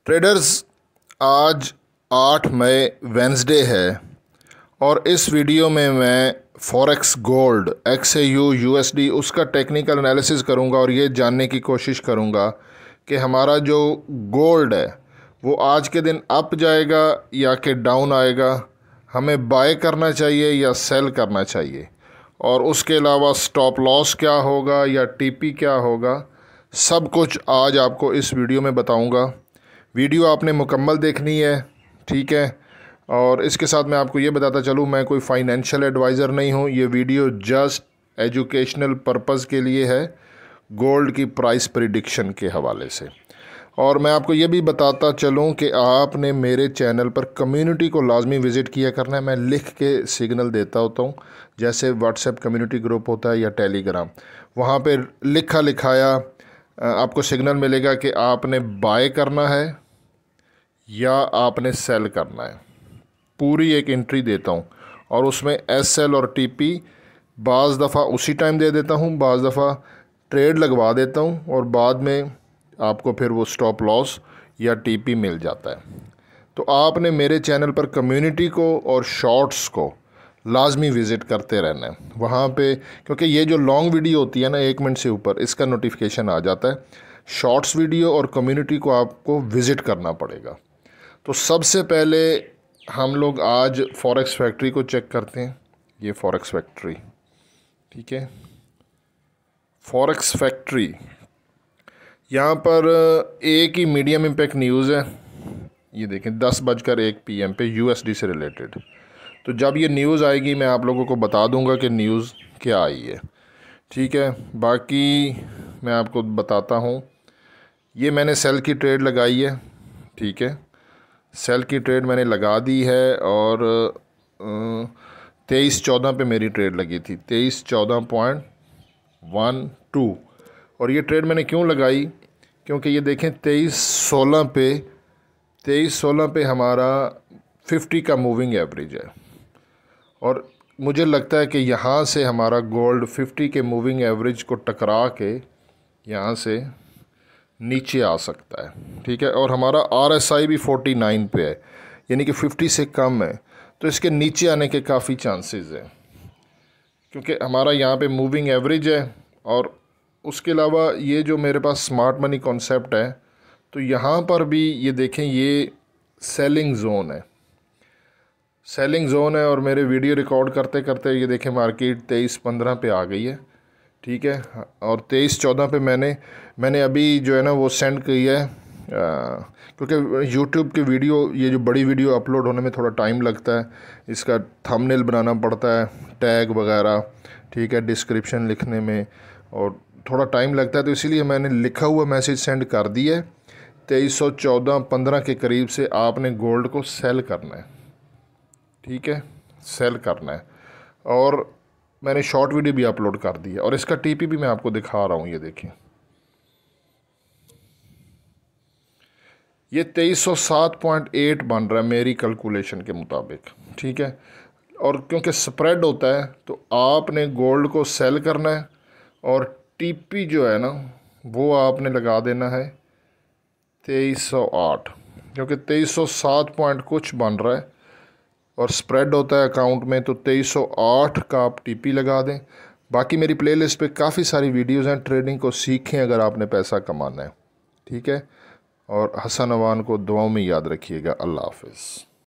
Traders, आज 8 मई Wednesday है और इस वीडियो में मैं फॉरेक्स गोल्ड XAU USD उसका टेक्निकल एनालिसिस करूंगा और ये जानने की कोशिश करूंगा कि हमारा जो गोल्ड है वो आज के दिन अप जाएगा या कि डाउन आएगा, हमें बाय करना चाहिए या सेल करना चाहिए, और उसके अलावा स्टॉप लॉस क्या होगा या TP क्या होगा, सब कुछ आज आपको इस वीडियो में बताऊंगा। वीडियो आपने मुकम्मल देखनी है, ठीक है। और इसके साथ मैं आपको ये बताता चलूँ, मैं कोई फाइनेंशियल एडवाइज़र नहीं हूँ। ये वीडियो जस्ट एजुकेशनल पर्पज़ के लिए है, गोल्ड की प्राइस प्रिडिक्शन के हवाले से। और मैं आपको ये भी बताता चलूँ कि आपने मेरे चैनल पर कम्युनिटी को लाजमी विज़िट किया करना है। मैं लिख के सिग्नल देता होता हूँ, जैसे व्हाट्सएप कम्युनिटी ग्रुप होता है या टेलीग्राम, वहाँ पे लिखाया आपको सिग्नल मिलेगा कि आपने बाय करना है या आपने सेल करना है। पूरी एक एंट्री देता हूँ और उसमें SL और TP बाज़ दफ़ा उसी टाइम दे देता हूँ, बाज़ दफ़ा ट्रेड लगवा देता हूँ और बाद में आपको फिर वो स्टॉप लॉस या TP मिल जाता है। तो आपने मेरे चैनल पर कम्युनिटी को और शॉर्ट्स को लाजमी विज़िट करते रहना है वहाँ पे, क्योंकि ये जो लॉन्ग वीडियो होती है ना 1 मिनट से ऊपर, इसका नोटिफिकेशन आ जाता है। शॉर्ट्स वीडियो और कम्युनिटी को आपको विज़िट करना पड़ेगा। तो सबसे पहले हम लोग आज फॉरेक्स फैक्ट्री को चेक करते हैं। ये फॉरेक्स फैक्ट्री, ठीक है, फॉरेक्स फैक्ट्री। यहाँ पर एक ही मीडियम इम्पैक्ट न्यूज़ है, ये देखें 10:01 PM पे USD से रिलेटेड। तो जब ये न्यूज़ आएगी मैं आप लोगों को बता दूंगा कि न्यूज़ क्या आई है, ठीक है। बाकी मैं आपको बताता हूँ, ये मैंने सेल की ट्रेड लगाई है, ठीक है, सेल की ट्रेड मैंने लगा दी है और 23-14 पे मेरी ट्रेड लगी थी, 23-14.12। और ये ट्रेड मैंने क्यों लगाई, क्योंकि ये देखें 23-16 पे हमारा 50 का मूविंग एवरेज है और मुझे लगता है कि यहाँ से हमारा गोल्ड 50 के मूविंग एवरेज को टकरा के यहाँ से नीचे आ सकता है, ठीक है। और हमारा RSI भी 49 पे है, यानी कि 50 से कम है, तो इसके नीचे आने के काफ़ी चांसेस हैं, क्योंकि हमारा यहाँ पे मूविंग एवरेज है। और उसके अलावा ये जो मेरे पास स्मार्ट मनी कॉन्सेप्ट है, तो यहाँ पर भी ये देखें, ये सेलिंग जोन है, सेलिंग जोन है। और मेरे वीडियो रिकॉर्ड करते करते ये देखें मार्केट 23-15 पे आ गई है, ठीक है। और 23-14 पे मैंने अभी जो है ना वो सेंड की है, क्योंकि YouTube की वीडियो, ये जो बड़ी वीडियो अपलोड होने में थोड़ा टाइम लगता है, इसका थंबनेल बनाना पड़ता है, टैग वगैरह, ठीक है, डिस्क्रिप्शन लिखने में, और थोड़ा टाइम लगता है। तो इसीलिए मैंने लिखा हुआ मैसेज सेंड कर दिया है। 2314-15 के करीब से आपने गोल्ड को सेल करना है, ठीक है, सेल करना है। और मैंने शॉर्ट वीडियो भी अपलोड कर दी है और इसका TP भी मैं आपको दिखा रहा हूँ, ये देखिए, ये 2307.8 बन रहा है मेरी कैलकुलेशन के मुताबिक, ठीक है। और क्योंकि स्प्रेड होता है तो आपने गोल्ड को सेल करना है और TP जो है ना वो आपने लगा देना है 2308, क्योंकि 2307 पॉइंट कुछ बन रहा है और स्प्रेड होता है अकाउंट में, तो 2308 का आप TP लगा दें। बाकी मेरी प्लेलिस्ट पे काफ़ी सारी वीडियोज़ हैं, ट्रेडिंग को सीखें अगर आपने पैसा कमाना है, ठीक है। और हसन अवान को दुआओं में याद रखिएगा। अल्लाह हाफ़िज़।